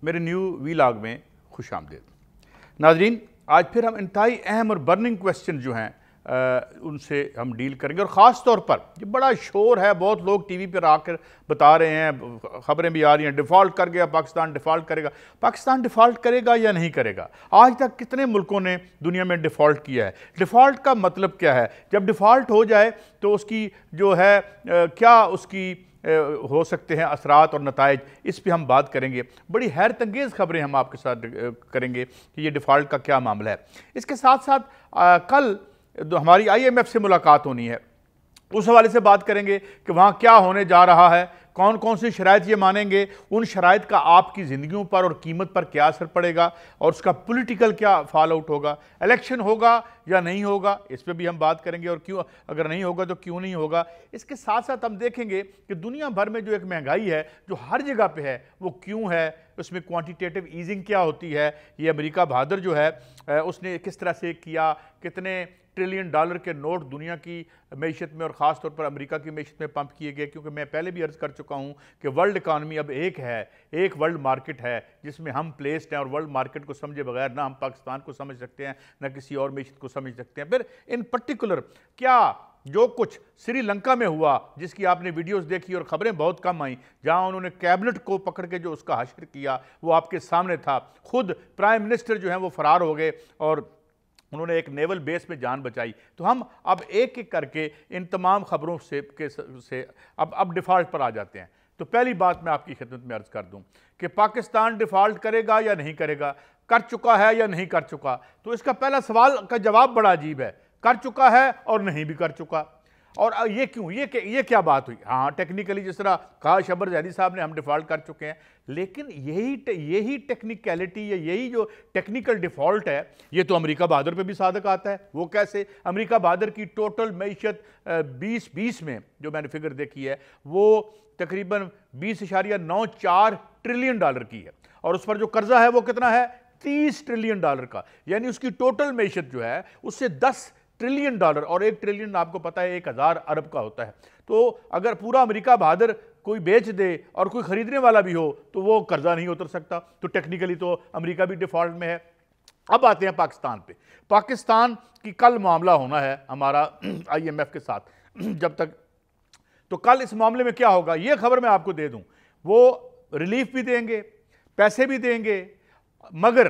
मेरे new vlog में खुश आमदीद। नाजरीन, आज फिर हम इंतहाई अहम और बर्निंग क्वेश्चन जो हैं उनसे हम डील करेंगे, और ख़ास तौर पर ये बड़ा शोर है, बहुत लोग टीवी पर आकर बता रहे हैं, ख़बरें भी आ रही हैं, डिफ़ॉल्ट कर गया पाकिस्तान, डिफ़ॉल्ट करेगा। पाकिस्तान डिफ़ॉल्ट करेगा या नहीं करेगा? आज तक कितने मुल्कों ने दुनिया में डिफ़ॉल्ट किया है? डिफ़ॉल्ट का मतलब क्या है? जब डिफ़ॉल्ट हो जाए तो उसकी जो है क्या उसकी हो सकते हैं असरात और नताइज, इस पे हम बात करेंगे। बड़ी हैरत अंगेज़ खबरें हम आपके साथ करेंगे कि ये डिफ़ॉल्ट का क्या मामला है। इसके साथ साथ कल हमारी IMF से मुलाकात होनी है, उस हवाले से बात करेंगे कि वहाँ क्या होने जा रहा है, कौन कौन सी शराइत ये मानेंगे, उन शराइत का आपकी ज़िंदगियों पर और कीमत पर क्या असर पड़ेगा, और उसका पॉलिटिकल क्या फॉल आउट होगा, इलेक्शन होगा या नहीं होगा, इस पर भी हम बात करेंगे, और क्यों अगर नहीं होगा तो क्यों नहीं होगा। इसके साथ साथ हम देखेंगे कि दुनिया भर में जो एक महंगाई है जो हर जगह पे है वो क्यों है, उसमें क्वांटिटेटिव ईजिंग क्या होती है, ये अमेरिका बहादुर जो है उसने किस तरह से किया, कितने ट्रिलियन डॉलर के नोट दुनिया की मैशत में और ख़ास तौर पर अमेरिका की मैशत में पंप किए गए। क्योंकि मैं पहले भी अर्ज़ कर चुका हूँ कि वर्ल्ड इकानमी अब एक है, एक वर्ल्ड मार्केट है जिसमें हम प्लेस्ड हैं, और वर्ल्ड मार्केट को समझे बगैर ना हम पाकिस्तान को समझ सकते हैं ना किसी और मैशत को समझ सकते हैं। फिर इन पर्टिकुलर क्या जो कुछ श्रीलंका में हुआ, जिसकी आपने वीडियोस देखी और ख़बरें बहुत कम आई, जहां उन्होंने कैबिनेट को पकड़ के जो उसका हशर किया वो आपके सामने था। खुद प्राइम मिनिस्टर जो हैं वो फरार हो गए और उन्होंने एक नेवल बेस में जान बचाई। तो हम अब एक एक करके इन तमाम खबरों से अब डिफ़ॉल्ट पर आ जाते हैं। तो पहली बात मैं आपकी खिदमत में अर्ज़ कर दूं कि पाकिस्तान डिफ़ॉल्ट करेगा या नहीं करेगा, कर चुका है या नहीं कर चुका। तो इसका पहला सवाल का जवाब बड़ा अजीब है, कर चुका है और नहीं भी कर चुका। और ये क्यों, ये क्या बात हुई? हाँ, टेक्निकली जिस तरह कहा शबर जैदी साहब ने, हम डिफ़ॉल्ट कर चुके हैं, लेकिन यही टेक्निकलिटी या यही जो टेक्निकल डिफ़ॉल्ट है ये तो अमेरिका बहादुर पे भी सादक आता है। वो कैसे? अमेरिका बहादुर की टोटल मईशत 2020 में जो मैंने फिगर देखी है वो तकरीबन 20.94 ट्रिलियन डॉलर की है, और उस पर जो कर्जा है वो कितना है? 30 ट्रिलियन डॉलर का। यानी उसकी टोटल मईशत जो है उससे 10 ट्रिलियन डॉलर, और 1 ट्रिलियन आपको पता है 1000 अरब का होता है। तो अगर पूरा अमेरिका बहादुर कोई बेच दे और कोई खरीदने वाला भी हो तो वो कर्जा नहीं उतर सकता। तो टेक्निकली तो अमेरिका भी डिफॉल्ट में है। अब आते हैं पाकिस्तान पे। पाकिस्तान की कल मामला होना है हमारा IMF के साथ जब तक, तो कल इस मामले में क्या होगा ये खबर मैं आपको दे दूं। वो रिलीफ भी देंगे, पैसे भी देंगे, मगर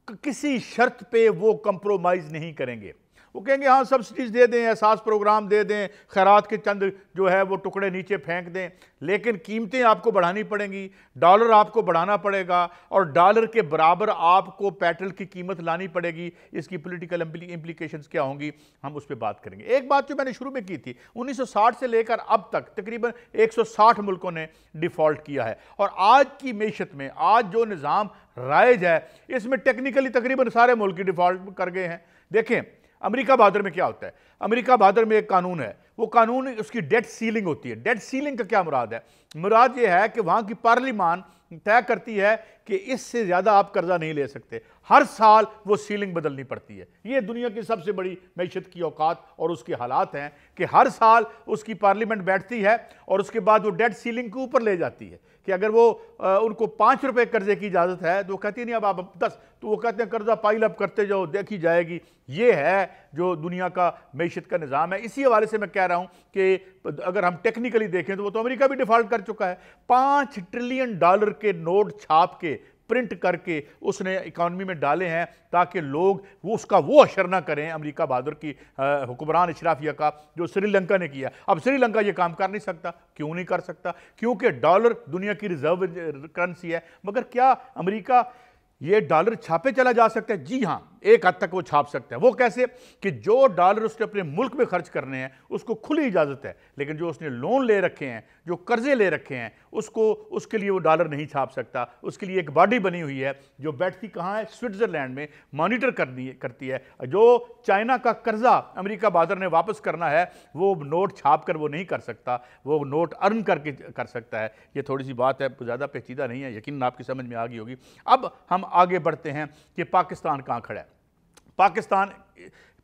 किसी शर्त पे वो कंप्रोमाइज नहीं करेंगे। वो कहेंगे हाँ सब्सिडीज दे दें, एहसास प्रोग्राम दे दें, खैरात के चंद जो है वो टुकड़े नीचे फेंक दें, लेकिन कीमतें आपको बढ़ानी पड़ेंगी, डॉलर आपको बढ़ाना पड़ेगा, और डॉलर के बराबर आपको पेट्रोल की कीमत लानी पड़ेगी। इसकी पॉलिटिकल इम्प्लीकेशंस क्या होंगी हम उस पर बात करेंगे। एक बात जो मैंने शुरू में की थी, 1960 से लेकर अब तक तकरीबन 160 मुल्कों ने डिफ़ॉल्ट किया है, और आज की मैशत में आज जो निज़ाम राइज है इसमें टेक्निकली तकरीबन सारे मुल्क की डिफ़ॉल्ट कर गए हैं। देखें अमेरिका बहादुर में क्या होता है, अमेरिका बहादुर में एक कानून है, वो कानून उसकी डेट सीलिंग होती है। डेट सीलिंग का क्या मुराद है? मुराद ये है कि वहां की पार्लिमान तय करती है कि इससे ज्यादा आप कर्जा नहीं ले सकते। हर साल वो सीलिंग बदलनी पड़ती है। ये दुनिया की सबसे बड़ी मैशत की औकात और उसके हालात हैं कि हर साल उसकी पार्लियामेंट बैठती है और उसके बाद वो डेट सीलिंग के ऊपर ले जाती है कि अगर वो उनको 5 रुपए कर्जे की इजाजत है तो वो कहती नहीं अब आप 10, तो वो कहते हैं कर्जा पाइल अप करते जाओ, देखी जाएगी। ये है जो दुनिया का मैशत का निज़ाम है। इसी हवाले से मैं कह रहा हूं कि अगर हम टेक्निकली देखें तो वो तो अमेरिका भी डिफ़ॉल्ट कर चुका है। 5 ट्रिलियन डॉलर के नोट छाप के प्रिंट करके उसने इकॉनमी में डाले हैं ताकि लोग वो अशर ना करें अमेरिका बहादुर की हुक्मरान इशराफिया का जो श्रीलंका ने किया। अब श्रीलंका ये काम कर नहीं सकता। क्यों नहीं कर सकता? क्योंकि डॉलर दुनिया की रिजर्व करेंसी है। मगर क्या अमेरिका ये डॉलर छापे चला जा सकता है? जी हाँ, एक हद तक वो छाप सकता है। वो कैसे? कि जो डॉलर उसने अपने मुल्क में खर्च करने हैं उसको खुली इजाजत है, लेकिन जो उसने लोन ले रखे हैं, जो कर्जे ले रखे हैं, उसके लिए वो डॉलर नहीं छाप सकता। उसके लिए एक बॉडी बनी हुई है जो बैठती कहाँ है? स्विट्जरलैंड में, मॉनिटर करती है। जो चाइना का कर्जा अमेरिका बहादुर ने वापस करना है वो नोट छाप कर वो नहीं कर सकता, वो नोट अर्न करके कर सकता है। ये थोड़ी सी बात है, ज़्यादा पेचीदा नहीं है, यकीन आपकी समझ में आ गई होगी। अब हम आगे बढ़ते हैं कि पाकिस्तान कहाँ खड़ा है। पाकिस्तान,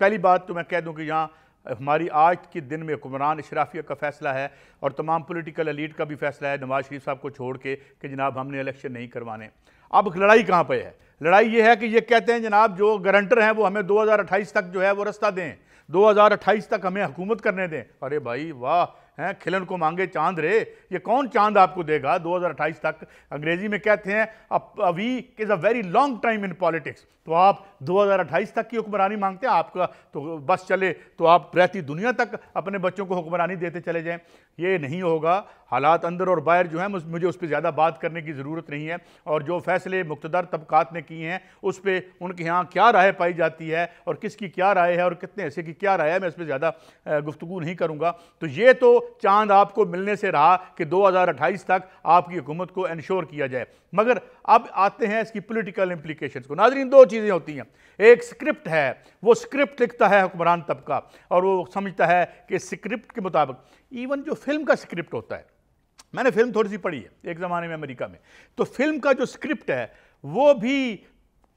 पहली बात तो मैं कह दूं कि यहाँ हमारी आज के दिन में हुक्मरान इशराफिया का फैसला है और तमाम पॉलिटिकल एलीट का भी फैसला है, नवाज शरीफ साहब को छोड़ के, कि जनाब हमने इलेक्शन नहीं करवाने। अब लड़ाई कहाँ पे है? लड़ाई ये है कि ये कहते हैं जनाब जो गारंटर हैं वो हमें 2028 तक जो है वो रास्ता दें, 2028 तक हमें हुकूमत करने दें। अरे भाई वाह, हैं खिलन को मांगे चांद रे, ये कौन चांद आपको देगा 2028 तक? अंग्रेजी में कहते हैं a week is a very long time in politics. तो आप 2028 तक की हुक्मरानी मांगते हैं? आपका तो बस चले तो आप रहती दुनिया तक अपने बच्चों को हुक्मरानी देते चले जाएं। ये नहीं होगा। हालात अंदर और बाहर जो है मुझे उस पर ज़्यादा बात करने की ज़रूरत नहीं है, और जो फैसले मुक़्तदर तबक़ात ने किए हैं उस पर उनके यहाँ क्या राय पाई जाती है और किसकी क्या राय है और कितने हिस्से की क्या राय है, मैं इस पर ज़्यादा गुफ्तगू नहीं करूँगा। तो ये तो चांद आपको मिलने से रहा कि 2028 तक आपकी हुकूमत को इंश्योर किया जाए। मगर अब आते हैं इसकी पॉलिटिकल इंप्लीकेशंस को। नाज़रीन, दो चीज़ें होती हैं, एक स्क्रिप्ट है, वो स्क्रिप्ट लिखता है हुक्मरान तबका और वो समझता है कि स्क्रिप्ट के मुताबिक, इवन जो फिल्म का स्क्रिप्ट होता है, मैंने फिल्म थोड़ी सी पढ़ी है एक ज़माने में अमेरिका में, तो फिल्म का जो स्क्रिप्ट है वो भी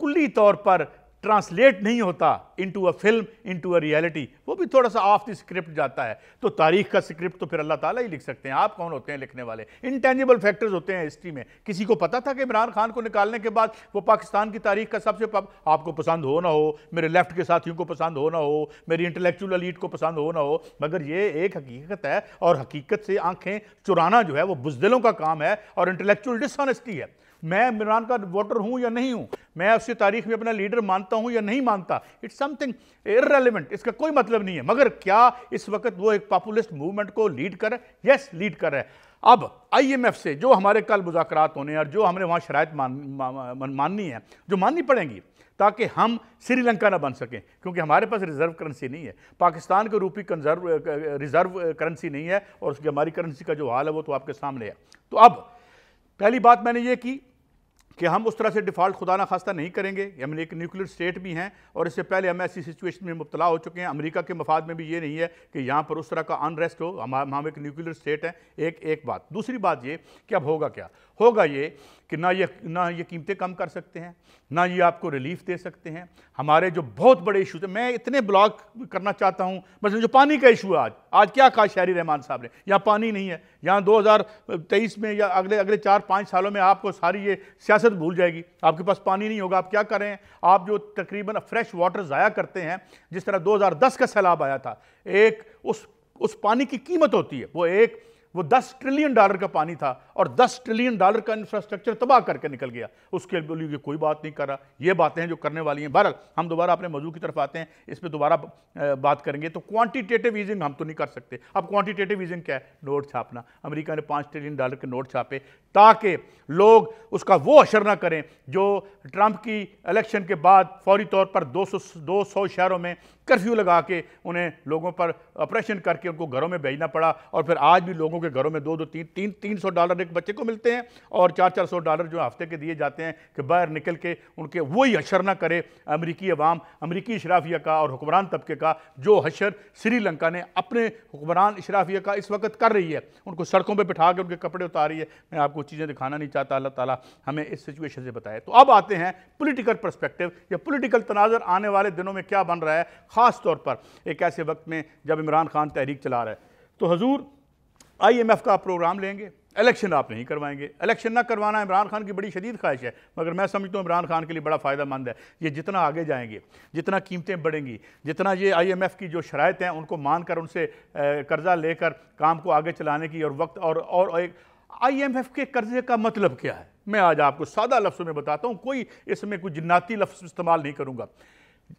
कुल्ली तौर पर ट्रांसलेट नहीं होता into a film, into a reality, वो भी थोड़ा सा ऑफ द स्क्रिप्ट जाता है। तो तारीख का स्क्रिप्ट तो फिर अल्लाह ताला ही लिख सकते हैं, आप कौन होते हैं लिखने वाले? इंटेंजिबल फैक्टर्स होते हैं हिस्ट्री में। किसी को पता था कि इमरान खान को निकालने के बाद वो पाकिस्तान की तारीख का सबसे आपको पसंद हो ना हो, मेरे लेफ्ट के साथियों को पसंद हो ना हो, मेरी इंटेलेक्चुअल एलीट को पसंद हो ना हो, मगर ये एक हकीकत है, और हकीकत से आंखें चुराना जो है वो बुज़दिलों का काम है और इंटेलेक्चुअल डिसऑनेस्टी है। मैं इमरान का वोटर हूं या नहीं हूं, मैं उसकी तारीख में अपना लीडर मानता हूं या नहीं मानता, इट्स समथिंग इररेलेवेंट, इसका कोई मतलब नहीं है। मगर क्या इस वक्त वो एक पॉपुलिस्ट मूवमेंट को लीड कर रहा है? यस, लीड कर रहा है। अब IMF से जो हमारे कल मुज़ाकरात होने हैं और जो हमने वहां शराइत माननी है, जो माननी पड़ेंगी ताकि हम श्रीलंका ना बन सकें, क्योंकि हमारे पास रिजर्व करेंसी नहीं है, पाकिस्तान के रूपी रिजर्व करेंसी नहीं है, और उसकी हमारी करेंसी का जो हाल है वो तो आपके सामने है। तो अब पहली बात मैंने ये की कि हम उस तरह से डिफ़ॉल्ट खुदा ना खास्ता नहीं करेंगे। हम एक न्यूक्लियर स्टेट भी हैं और इससे पहले हम ऐसी सिचुएशन में मुब्तला हो चुके हैं। अमेरिका के मफाद में भी ये नहीं है कि यहाँ पर उस तरह का अनरेस्ट हो। हम एक न्यूक्लियर स्टेट हैं। एक बात। दूसरी बात ये कि अब होगा क्या? होगा ये कि ना ये कीमतें कम कर सकते हैं, ना ये आपको रिलीफ दे सकते हैं। हमारे जो बहुत बड़े इशू थे, मैं इतने ब्लॉक करना चाहता हूँ, मतलब जो पानी का इशू है, आज क्या कहा शायरी रहमान साहब ने, यहाँ पानी नहीं है। यहाँ 2023 में या अगले 4-5 सालों में आपको सारी ये सियासत भूल जाएगी, आपके पास पानी नहीं होगा। आप क्या करें? आप जो तकरीबन फ्रेश वाटर ज़ाया करते हैं, जिस तरह 2010 का सैलाब आया था, एक उस पानी की कीमत होती है, वो $10 ट्रिलियन का पानी था और $10 ट्रिलियन का इंफ्रास्ट्रक्चर तबाह करके निकल गया। उसके लिए कोई बात नहीं कर रहा। ये बातें हैं जो करने वाली हैं। बहरहाल हम दोबारा अपने मौजू की तरफ आते हैं, इस पर दोबारा बात करेंगे। तो क्वांटिटेटिव ईजिंग हम तो नहीं कर सकते। अब क्वांटिटेटिव ईजिंग क्या है? नोट छापना। अमेरिका ने $5 ट्रिलियन के नोट छापे ताकि लोग उसका वो असर ना करें जो ट्रंप की इलेक्शन के बाद फौरी तौर पर 200 शहरों में कर्फ्यू लगा के उन्हें लोगों पर ऑपरेशन करके उनको घरों में भेजना पड़ा। और फिर आज भी लोगों के घरों में $200-300 एक बच्चे को मिलते हैं और $400 जो हफ्ते के दिए जाते हैं कि बाहर निकल के उनके वही हशर ना करे अमरीकी अवाम, अमरीकी इशराफिया का और हुक्मरान तबके का, जो हशर श्रीलंका ने अपने हुक्मरान इशराफिया का इस वक्त कर रही है। उनको सड़कों पर बिठा के उनके कपड़े उतार रही है। मैं आपको चीज़ें दिखाना नहीं चाहता, अल्लाह ताला हमें इस सिचुएशन से बताए। तो अब आते हैं पॉलिटिकल पर्सपेक्टिव या पॉलिटिकल तनाज़र आने वाले दिनों में क्या बन रहा है, ख़ास तौर पर एक ऐसे वक्त में जब इमरान खान तहरीक चला रहा है। तो हुजूर IMF का आप प्रोग्राम लेंगे, इलेक्शन आप नहीं करवाएंगे। इलेक्शन ना करवाना इमरान खान की बड़ी शदीद ख्वाहिश है, मगर मैं समझता हूँ इमरान खान के लिए बड़ा फ़ायदा मंद है। ये जितना आगे जाएंगे, जितना कीमतें बढ़ेंगी, जितना ये IMF की जो शराइत हैं उनको मानकर उनसे कर्जा लेकर काम को आगे चलाने की और वक्त और एक IMF के कर्जे का मतलब क्या है, मैं आज आपको सादा लफ्ज़ों में बताता हूँ। कोई इसमें कोई जिन्नाती लफ्ज़ इस्तेमाल नहीं करूँगा।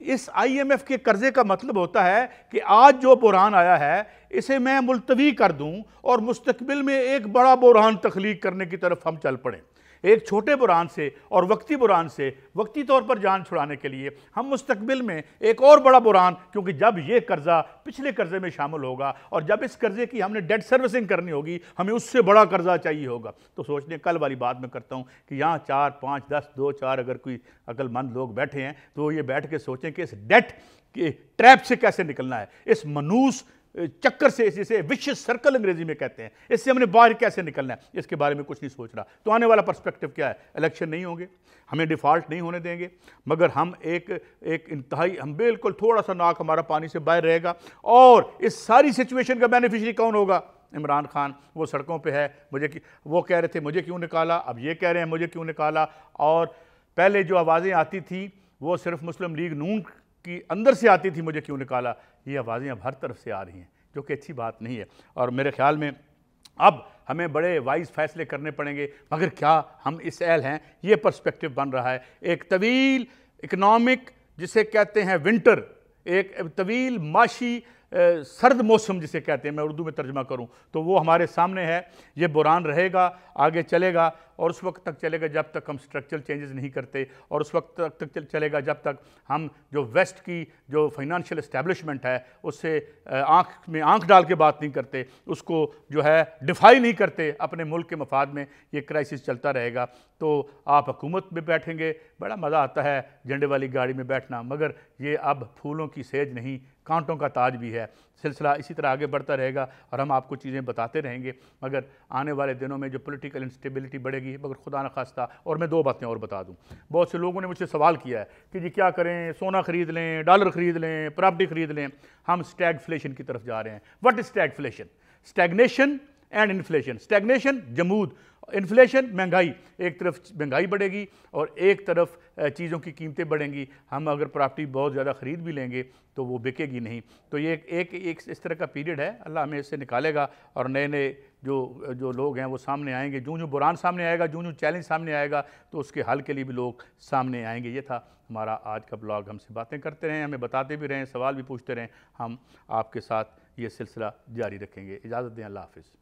इस IMF के कर्जे का मतलब होता है कि आज जो बुरहान आया है इसे मैं मुलतवी कर दूं और मुस्तकबिल में एक बड़ा बुरहान तख्लीक करने की तरफ हम चल पड़ें। एक छोटे बुरहान से और वक्ती बुरहान से वक्ती तौर पर जान छुड़ाने के लिए हम मुस्तकबिल में एक और बड़ा बुरहान, क्योंकि जब ये कर्जा पिछले कर्जे में शामिल होगा और जब इस कर्जे की हमने डेट सर्विसिंग करनी होगी, हमें उससे बड़ा कर्जा चाहिए होगा। तो सोचने कल वाली बात मैं करता हूँ कि यहाँ 4, 5, 10, 2, 4 अगर कोई अक्लमंद लोग बैठे हैं तो ये बैठ के सोचें कि इस डेट के ट्रैप से कैसे निकलना है, इस मनूस चक्कर से, जिसे विशियस सर्कल अंग्रेजी में कहते हैं, इससे हमने बाहर कैसे निकलना है, इसके बारे में कुछ नहीं सोच रहा। तो आने वाला पर्सपेक्टिव क्या है? इलेक्शन नहीं होंगे, हमें डिफ़ॉल्ट नहीं होने देंगे, मगर हम एक इंतहाई, हम बिल्कुल थोड़ा सा नाक हमारा पानी से बाहर रहेगा। और इस सारी सिचुएशन का बेनिफिशियरी कौन होगा? इमरान खान वो सड़कों पे है, वो कह रहे थे मुझे क्यों निकाला, अब ये कह रहे हैं मुझे क्यों निकाला। और पहले जो आवाज़ें आती थी वो सिर्फ मुस्लिम लीग नून की अंदर से आती थी, मुझे क्यों निकाला, ये आवाज़ें अब हर तरफ से आ रही हैं, जो कि अच्छी बात नहीं है। और मेरे ख्याल में अब हमें बड़े वाइज फैसले करने पड़ेंगे, मगर क्या हम इस एल हैं, ये पर्सपेक्टिव बन रहा है। एक तवील इकनॉमिक जिसे कहते हैं विंटर, एक तवील माशी सर्द मौसम जिसे कहते हैं, मैं उर्दू में तर्जमा करूं तो वो हमारे सामने है। ये बुरान रहेगा, आगे चलेगा और उस वक्त तक चलेगा जब तक हम स्ट्रक्चरल चेंजेस नहीं करते, और उस वक्त तक चलेगा जब तक हम जो वेस्ट की जो फाइनेंशियल इस्टेब्लिशमेंट है उससे आँख में आँख डाल के बात नहीं करते, उसको जो है डिफाई नहीं करते अपने मुल्क के मफाद में। ये क्राइसिस चलता रहेगा। तो आप हुकूमत में बैठेंगे, बड़ा मज़ा आता है झंडे वाली गाड़ी में बैठना, मगर ये अब फूलों की सेज नहीं, कांटों का ताज भी है। सिलसिला इसी तरह आगे बढ़ता रहेगा और हम आपको चीज़ें बताते रहेंगे। मगर आने वाले दिनों में जो पॉलिटिकल इंस्टेबिलिटी बढ़ेगी, मगर खुदा न खास्ता। और मैं दो बातें और बता दूं, बहुत से लोगों ने मुझसे सवाल किया है कि जी क्या करें, सोना खरीद लें, डॉलर खरीद लें, प्रॉपर्टी खरीद लें। हम स्टैगफ्लेशन की तरफ जा रहे हैं। What is stagflation? Stagnation and inflation. Stagnation जमूद, इन्फ्लेशन महंगाई। एक तरफ महंगाई बढ़ेगी और एक तरफ चीज़ों की कीमतें बढ़ेंगी। हम अगर प्रॉपर्टी बहुत ज़्यादा ख़रीद भी लेंगे तो वो बिकेगी नहीं। तो ये एक इस तरह का पीरियड है, अल्लाह हमें इससे निकालेगा और नए नए जो लोग हैं वो सामने आएंगे। जूँ जूँ बुरान सामने आएगा, जूँ जूँ चैलेंज सामने आएगा, तो उसके हल के लिए भी लोग सामने आएंगे। ये था हमारा आज का ब्लॉग। हमसे बातें करते रहें, हमें बताते भी रहें, सवाल भी पूछते रहें। हम आपके साथ ये सिलसिला जारी रखेंगे। इजाज़त दें, अल्लाह हाफ़िज़।